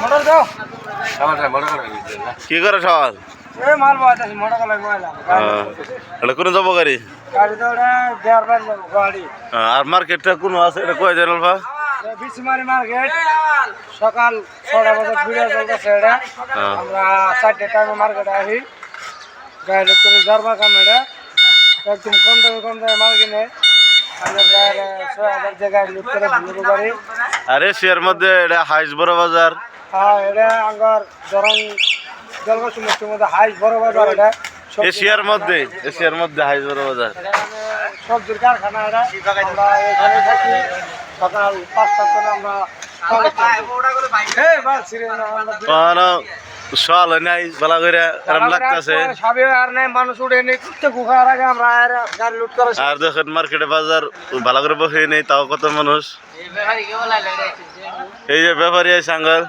motor দাও কি করে সকাল এই মাল বাতাস মোটর কলাই ময়লা এটা কোন যাবো গাড়ি গাড়ি তো ওটা দেড় বার যাবো গাড়ি আর মার্কেটটা কোন আছে এটা কয় জানাল বা বিসমারি মার্কেট সকাল 6টা বাজে ভিড় চলতেছে এটা আমরা 4টে টাইমে মার্কেটে আসি গাড়ি লোক করে যারবা কাম এটা একদম কম দামে মাল কিনে আমরা গাড়ি 6000 টাকা লোক করে ভুলবো গাড়ি আর এশিয়ার মধ্যে এটা হাইস বড় বাজার হ্যাঁ এটা আঙ্গার ধরন জলবায়ু মধ্যে হাইস বড় বাজার এটা এশিয়ার মধ্যে হাইস বড় বাজার সবজির কারখানা এটা আমরা এখানে থাকি সকাল 5টা করে আমরা সল নাই ভালো করে আরাম লাগতেছে সাবে আর নাই মানুষ উঠে নেই কুত্তে গুখার আগে আমরা গাড়ি লুট করে আর দেখেন মার্কেটে বাজার ভালো করে বসে নেই তাও কত মানুষ এই যে ব্যাপারী সাঙ্গাল